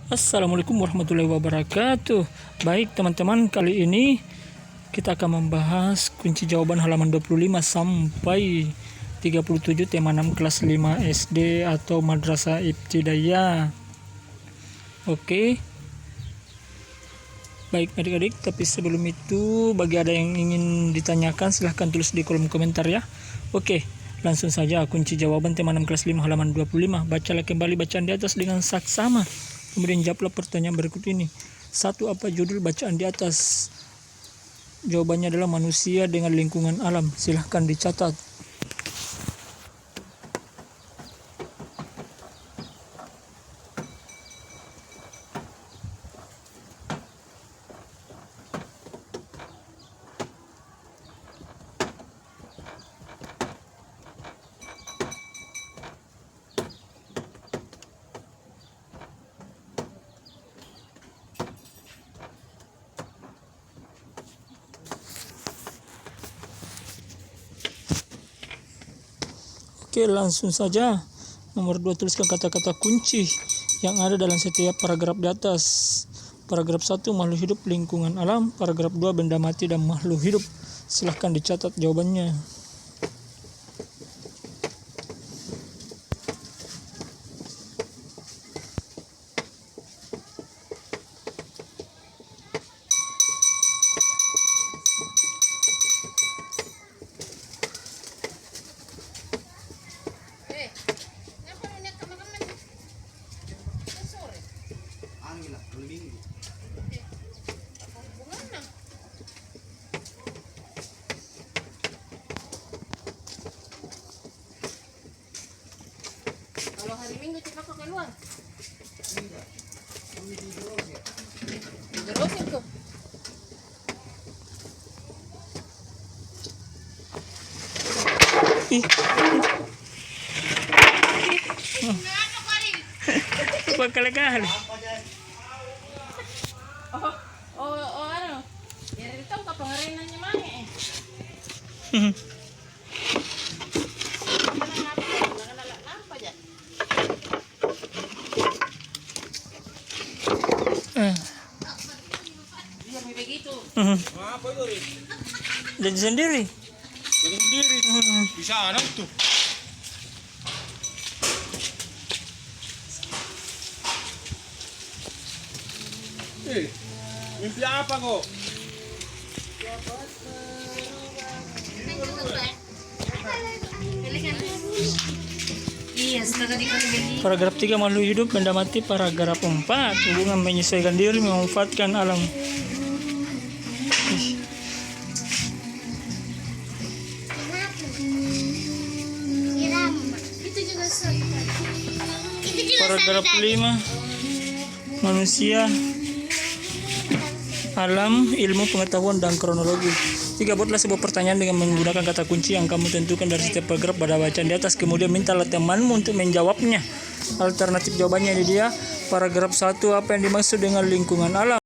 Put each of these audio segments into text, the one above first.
Assalamualaikum warahmatullahi wabarakatuh. Baik teman-teman, kali ini kita akan membahas kunci jawaban halaman 25 sampai 37 tema 6 kelas 5 SD atau Madrasah Ibtidaiyah. Oke. Baik adik-adik, tapi sebelum itu bagi ada yang ingin ditanyakan silahkan tulis di kolom komentar ya. Oke, langsung saja kunci jawaban tema 6 kelas 5 halaman 25. Bacalah kembali bacaan di atas dengan saksama. Kemudian jawablah pertanyaan berikut ini. 1. Apa judul bacaan di atas? Jawabannya adalah manusia dengan lingkungan alam. Silahkan dicatat. Oke, langsung saja. Nomor 2, tuliskan kata-kata kunci yang ada dalam setiap paragraf di atas. Paragraf 1, makhluk hidup, lingkungan alam. Paragraf 2, benda mati dan makhluk hidup. Silahkan dicatat jawabannya. Kalau hari Minggu cepat kok keluar. Terusin tuh. Kali-kali. Ano? Yari ito kapangarin niya mange eh. Lampa dyan. Dia may begitu. Jadi sendiri. Jadi sendiri. Bisa anak tuh. Mimpi apa kok? Iya, setelah dikasih Paragraf 3, makhluk hidup, benda mati. Paragraf 4, hubungan menyesuaikan diri, memanfaatkan alam. Paragraf 5, manusia, alam, ilmu, pengetahuan, dan kronologi. 3, buatlah sebuah pertanyaan dengan menggunakan kata kunci yang kamu tentukan dari setiap paragraf pada bacaan di atas. Kemudian mintalah temanmu untuk menjawabnya. Alternatif jawabannya ini dia. Paragraf 1, apa yang dimaksud dengan lingkungan alam?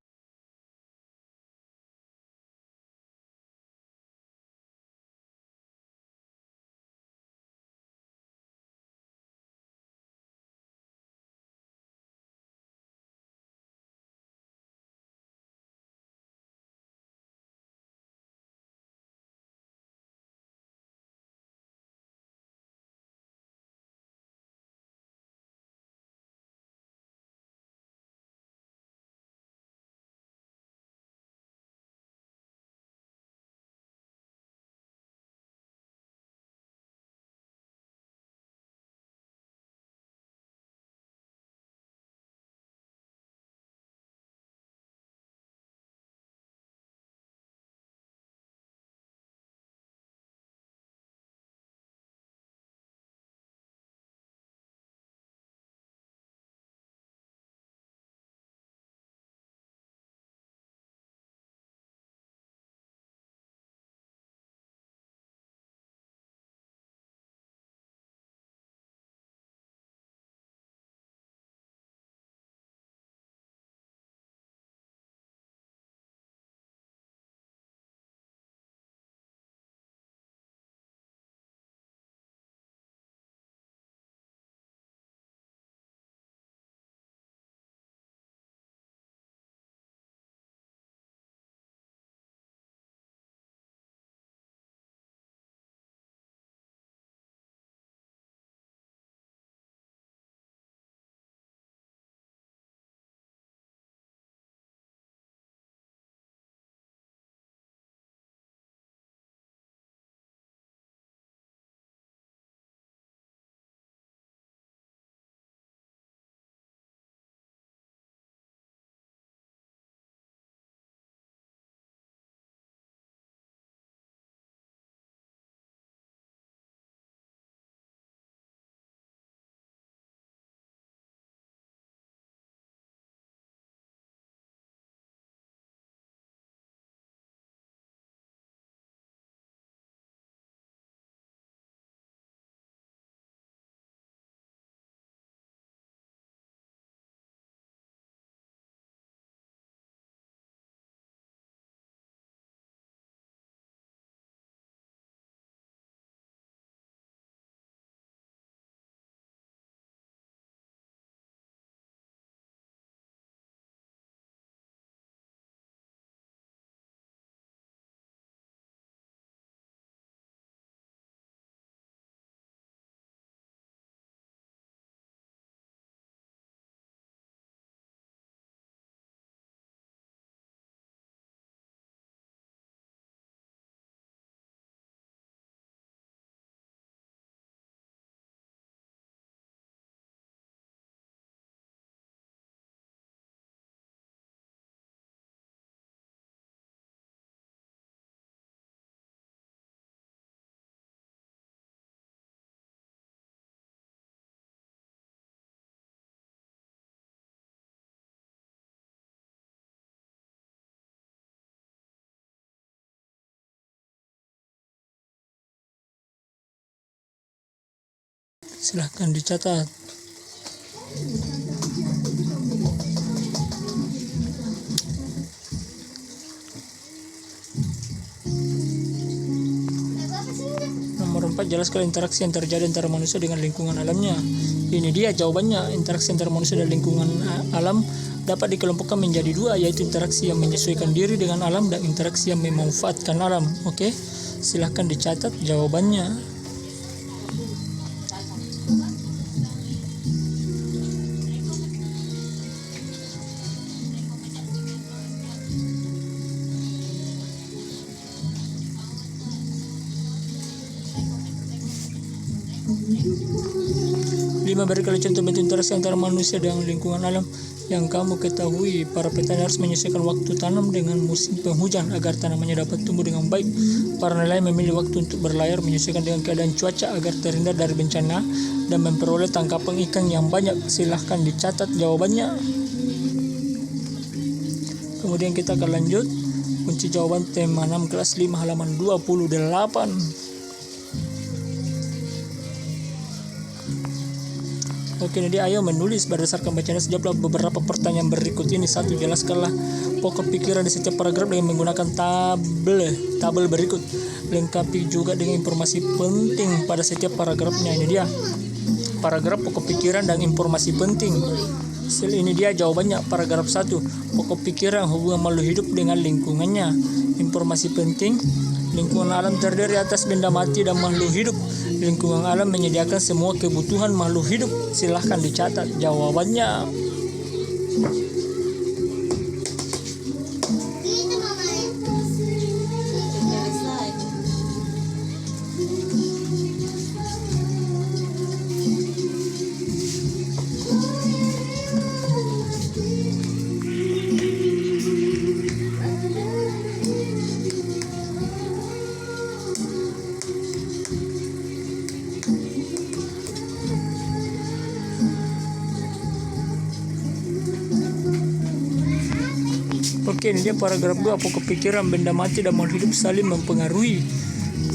Silahkan dicatat. Nomor 4, jelaskan interaksi yang terjadi antara manusia dengan lingkungan alamnya. Ini dia jawabannya. Interaksi antara manusia dan lingkungan alam dapat dikelompokkan menjadi dua, yaitu interaksi yang menyesuaikan diri dengan alam dan interaksi yang memanfaatkan alam. Oke, silahkan dicatat jawabannya. Lima, berikan contoh bentuk interaksi antara manusia dengan lingkungan alam yang kamu ketahui. Para petani harus menyesuaikan waktu tanam dengan musim penghujan agar tanamannya dapat tumbuh dengan baik. Para nelayan memilih waktu untuk berlayar menyesuaikan dengan keadaan cuaca agar terhindar dari bencana dan memperoleh tangkapan ikan yang banyak. Silahkan dicatat jawabannya. Kemudian kita akan lanjut kunci jawaban tema 6 kelas 5 halaman 28. Oke, ini dia. Ayo menulis berdasarkan bacaan. Sejawablah beberapa pertanyaan berikut ini. 1. Jelaskanlah pokok pikiran di setiap paragraf dengan menggunakan tabel berikut. Lengkapi juga dengan informasi penting pada setiap paragrafnya. Ini dia paragraf pokok pikiran dan informasi penting. Ini dia jawabannya. Paragraf 1, pokok pikiran hubungan makhluk hidup dengan lingkungannya. Informasi penting, lingkungan alam terdiri atas benda mati dan makhluk hidup. Lingkungan alam menyediakan semua kebutuhan makhluk hidup. Silahkan dicatat jawabannya. Oke, ini dia paragraf 2, pokok pikiran benda mati dan makhluk hidup saling mempengaruhi.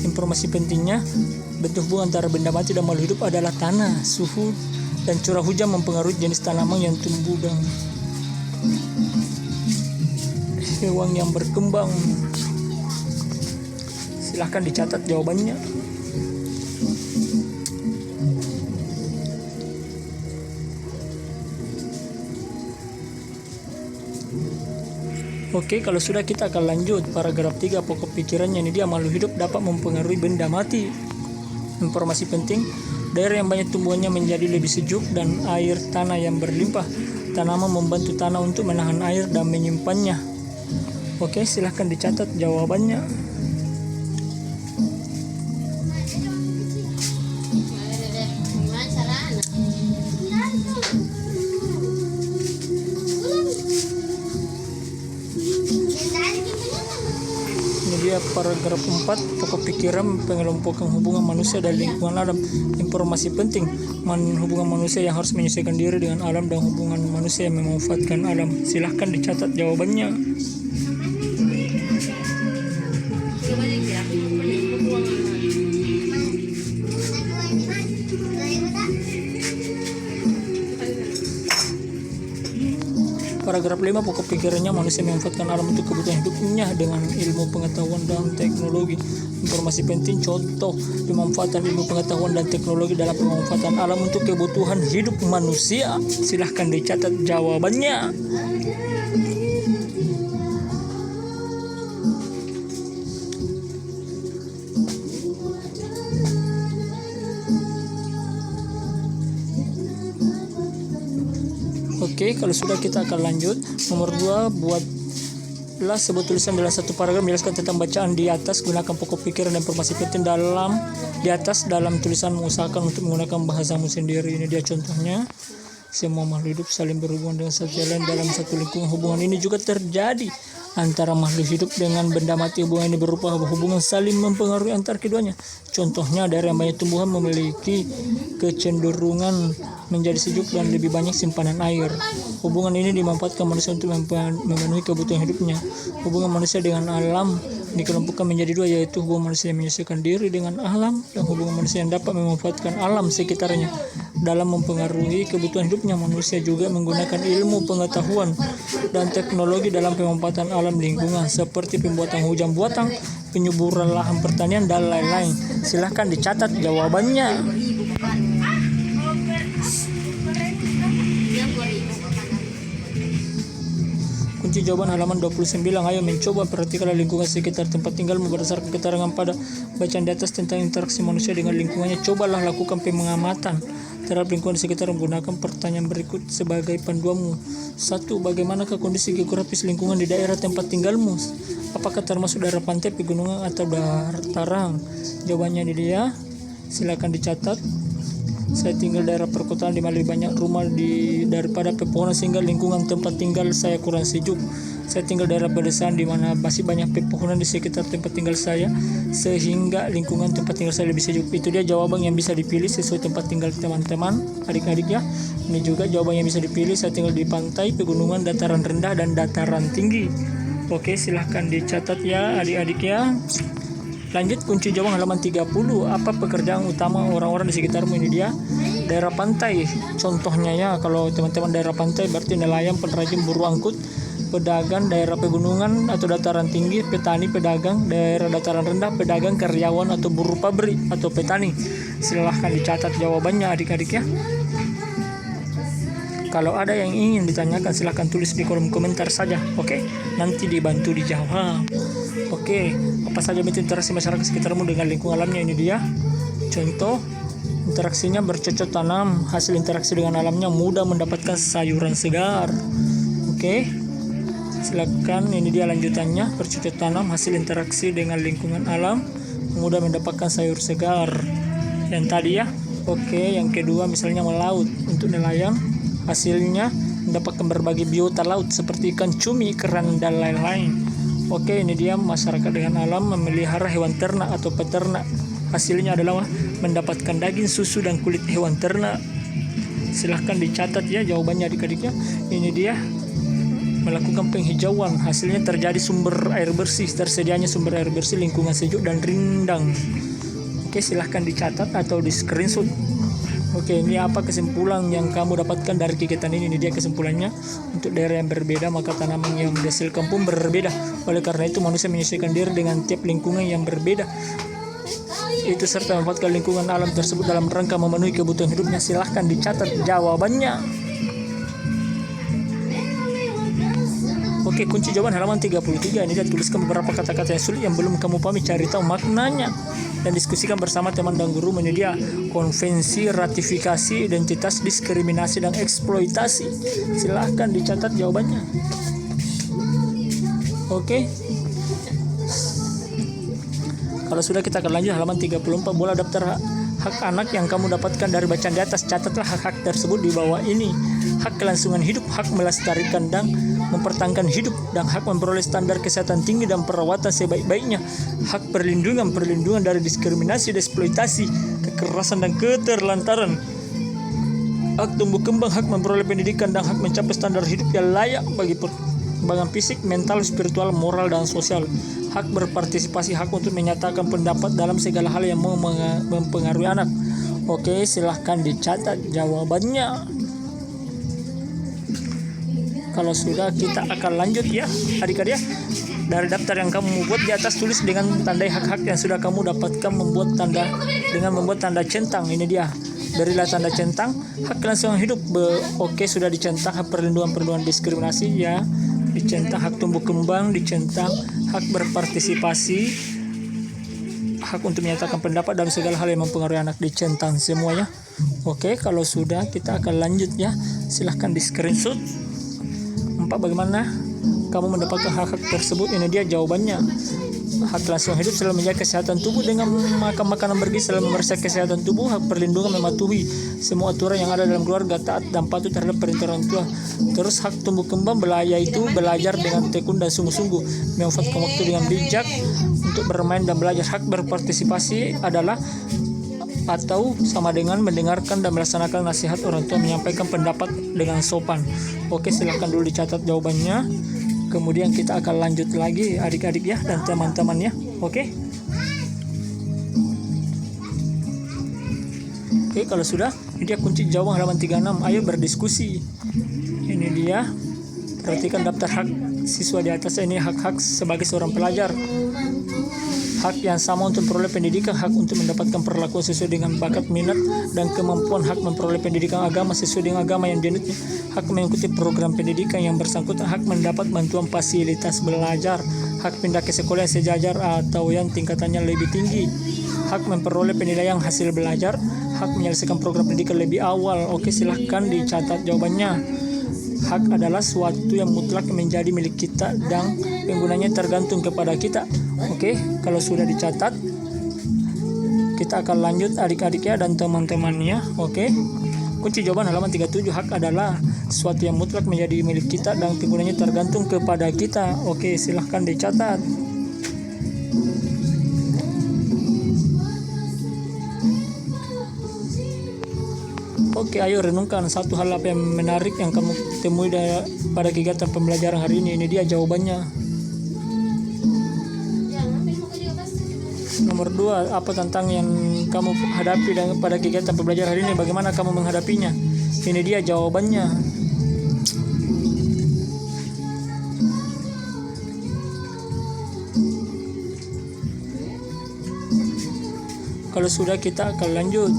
Informasi pentingnya, bentuk hubungan antara benda mati dan makhluk hidup adalah tanah, suhu, dan curah hujan mempengaruhi jenis tanaman yang tumbuh dan hewan yang berkembang. Silahkan dicatat jawabannya. Oke, kalau sudah kita akan lanjut paragraf 3, pokok pikirannya. Ini dia makhluk hidup dapat mempengaruhi benda mati. Informasi penting, daerah yang banyak tumbuhannya menjadi lebih sejuk dan air tanah yang berlimpah. Tanaman membantu tanah untuk menahan air dan menyimpannya. Oke, silahkan dicatat jawabannya. Paragraf 4, pokok pikiran pengelompokan hubungan manusia dan lingkungan alam. Informasi penting, hubungan manusia yang harus menyesuaikan diri dengan alam dan hubungan manusia yang memanfaatkan alam. Silahkan dicatat jawabannya. Paragraf 5, pokok pikirannya manusia memanfaatkan alam untuk kebutuhan hidupnya dengan ilmu pengetahuan dan teknologi. Informasi penting, contoh pemanfaatan ilmu pengetahuan dan teknologi dalam pemanfaatan alam untuk kebutuhan hidup manusia. Silahkan dicatat jawabannya. Oke, kalau sudah kita akan lanjut. Nomor 2, buatlah sebuah tulisan dalam satu paragraf menjelaskan tentang bacaan di atas. Gunakan pokok pikiran dan informasi penting di atas dalam tulisan. Usahakan untuk menggunakan bahasamu sendiri. Ini dia contohnya. Semua makhluk hidup saling berhubungan dengan satu lain dalam satu lingkungan. Hubungan ini juga terjadi antara makhluk hidup dengan benda mati. Hubungan ini berupa hubungan saling mempengaruhi antar keduanya. Contohnya, daerah yang banyak tumbuhan memiliki kecenderungan menjadi sejuk dan lebih banyak simpanan air. Hubungan ini dimanfaatkan manusia untuk memenuhi kebutuhan hidupnya. Hubungan manusia dengan alam dikelompokkan menjadi dua, yaitu hubungan manusia yang menyesuaikan diri dengan alam dan hubungan manusia yang dapat memanfaatkan alam sekitarnya. Dalam mempengaruhi kebutuhan hidupnya, manusia juga menggunakan ilmu pengetahuan dan teknologi dalam pemanfaatan alam lingkungan seperti pembuatan hujan buatan, penyuburan lahan pertanian, dan lain-lain. Silahkan dicatat jawabannya. Kunci jawaban halaman 29. Ayo mencoba perhatikan lingkungan sekitar tempat tinggalmu berdasarkan keterangan pada bacaan di atas tentang interaksi manusia dengan lingkungannya. Cobalah lakukan pengamatan terhadap lingkungan di sekitar menggunakan pertanyaan berikut sebagai panduanmu. 1. Bagaimanakah kondisi geografis lingkungan di daerah tempat tinggalmu? Apakah termasuk daerah pantai, pegunungan, atau dataran? Jawabannya ini dia. Silakan dicatat. Saya tinggal daerah perkotaan di mana lebih banyak rumah daripada pepohonan sehingga lingkungan tempat tinggal saya kurang sejuk. Saya tinggal daerah pedesaan di mana masih banyak pepohonan di sekitar tempat tinggal saya sehingga lingkungan tempat tinggal saya lebih sejuk. Itu dia jawaban yang bisa dipilih sesuai tempat tinggal teman-teman, adik-adik ya. Ini juga jawaban yang bisa dipilih. Saya tinggal di pantai, pegunungan, dataran rendah, dan dataran tinggi. Oke, silahkan dicatat ya adik-adik ya. Lanjut kunci jawaban halaman 30. Apa pekerjaan utama orang-orang di sekitarmu? Ini dia. Daerah pantai. Contohnya ya, kalau teman-teman daerah pantai berarti nelayan, penerjun, buruh angkut, pedagang. Daerah pegunungan atau dataran tinggi, petani, pedagang. Daerah dataran rendah, pedagang, karyawan atau buruh pabrik atau petani. Silahkan dicatat jawabannya adik-adik ya. Kalau ada yang ingin ditanyakan silahkan tulis di kolom komentar saja. Oke, nanti dibantu dijawab. Oke, apa saja bentuk interaksi masyarakat sekitarmu dengan lingkungan alamnya? Ini dia. Contoh, interaksinya bercocok tanam. Hasil interaksi dengan alamnya mudah mendapatkan sayuran segar. Oke, silakan. Ini dia lanjutannya. Bercocok tanam, hasil interaksi dengan lingkungan alam mudah mendapatkan sayur segar. Yang tadi ya. Oke, yang kedua misalnya melaut. Untuk nelayan, hasilnya mendapatkan berbagai biota laut seperti ikan cumi, kerang, dan lain-lain. Oke, ini dia masyarakat dengan alam memelihara hewan ternak atau peternak. Hasilnya adalah mendapatkan daging, susu, dan kulit hewan ternak. Silahkan dicatat ya jawabannya adik-adiknya. Ini dia melakukan penghijauan. Hasilnya terjadi sumber air bersih, tersedianya sumber air bersih, lingkungan sejuk dan rindang. Oke, silahkan dicatat atau di screenshot. Oke, ini apa kesimpulan yang kamu dapatkan dari kegiatan ini? Ini dia kesimpulannya. Untuk daerah yang berbeda, maka tanaman yang dihasilkan pun berbeda. Oleh karena itu, manusia menyesuaikan diri dengan tiap lingkungan yang berbeda. Itu serta memanfaatkan lingkungan alam tersebut dalam rangka memenuhi kebutuhan hidupnya. Silahkan dicatat jawabannya. Oke, kunci jawaban halaman 33. Ini dia tuliskan beberapa kata-kata yang sulit yang belum kamu pahami, cari tahu maknanya dan diskusikan bersama teman dan guru. Ini dia konvensi, ratifikasi, identitas, diskriminasi, dan eksploitasi. Silahkan dicatat jawabannya. Oke. Kalau sudah, kita akan lanjut halaman 34. Bola daftar hak anak yang kamu dapatkan dari bacaan di atas. Catatlah hak-hak tersebut di bawah ini. Hak kelangsungan hidup, hak melestarikan dan mempertahankan hidup, dan hak memperoleh standar kesehatan tinggi dan perawatan sebaik-baiknya. Hak perlindungan dari diskriminasi, eksploitasi, kekerasan, dan keterlantaran. Hak tumbuh kembang, hak memperoleh pendidikan, dan hak mencapai standar hidup yang layak bagi perkembangan fisik, mental, spiritual, moral, dan sosial. Hak berpartisipasi, hak untuk menyatakan pendapat dalam segala hal yang mempengaruhi anak. Oke, silahkan dicatat jawabannya. Kalau sudah, kita akan lanjut ya adik-adik ya. Dari daftar yang kamu buat di atas, tulis dengan tandai hak-hak yang sudah kamu dapatkan dengan membuat tanda centang. Ini dia. Berilah tanda centang. Hak kelangsungan hidup. Oke, sudah dicentang. Hak perlindungan diskriminasi ya. Dicentang. Hak tumbuh kembang dicentang. Hak berpartisipasi. Hak untuk menyatakan pendapat dalam segala hal yang mempengaruhi anak dicentang semuanya. Oke, kalau sudah, kita akan lanjut ya. Silahkan di screenshot. 4. Bagaimana kamu mendapatkan hak-hak tersebut? Ini dia jawabannya. Hak langsung hidup selalu menjaga kesehatan tubuh dengan makan makanan bergizi selalu memeriksa kesehatan tubuh. Hak perlindungan mematuhi semua aturan yang ada dalam keluarga, taat dan patuh terhadap perintah orang tua. Terus hak tumbuh kembang yaitu belajar dengan tekun dan sungguh-sungguh, memanfaatkan waktu dengan bijak untuk bermain dan belajar. Hak berpartisipasi adalah atau sama dengan mendengarkan dan melaksanakan nasihat orang tua, menyampaikan pendapat dengan sopan. Oke, silahkan dulu dicatat jawabannya. Kemudian kita akan lanjut lagi adik-adik ya dan teman-teman ya. Oke. Oke, kalau sudah, ini dia kunci jawaban halaman 36. Ayo berdiskusi. Ini dia. Perhatikan daftar hak siswa di atas. Ini hak-hak sebagai seorang pelajar. Hak yang sama untuk memperoleh pendidikan, hak untuk mendapatkan perlakuan sesuai dengan bakat, minat, dan kemampuan, hak memperoleh pendidikan agama sesuai dengan agama yang dianutnya, hak mengikuti program pendidikan yang bersangkutan, hak mendapat bantuan fasilitas belajar, hak pindah ke sekolah yang sejajar atau yang tingkatannya lebih tinggi, hak memperoleh penilaian hasil belajar, hak menyelesaikan program pendidikan lebih awal. Oke, silahkan dicatat jawabannya. Hak adalah suatu yang mutlak menjadi milik kita dan penggunanya tergantung kepada kita. Oke, kalau sudah dicatat, kita akan lanjut adik-adik ya dan teman-temannya. Oke, kunci jawaban halaman 37. Hak adalah suatu yang mutlak menjadi milik kita dan penggunanya tergantung kepada kita. Oke, silahkan dicatat. Oke, ayo renungkan satu hal apa yang menarik yang kamu temui pada kegiatan pembelajaran hari ini. Ini dia jawabannya. Nomor 2, apa tantangan yang kamu hadapi pada kegiatan pembelajaran hari ini? Bagaimana kamu menghadapinya? Ini dia jawabannya. Kalau sudah, kita akan lanjut.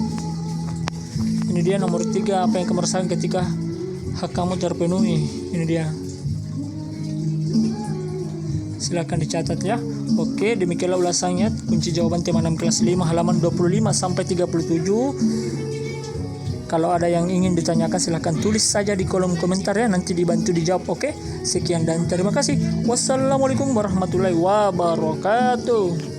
Ini dia nomor 3, apa yang kamu rasakan ketika hak kamu terpenuhi. Ini dia. Silakan dicatat ya. Oke, demikianlah ulasannya kunci jawaban tema 6 kelas 5 halaman 25 sampai 37. Kalau ada yang ingin ditanyakan silahkan tulis saja di kolom komentar ya, nanti dibantu dijawab. Oke, sekian dan terima kasih. Wassalamualaikum warahmatullahi wabarakatuh.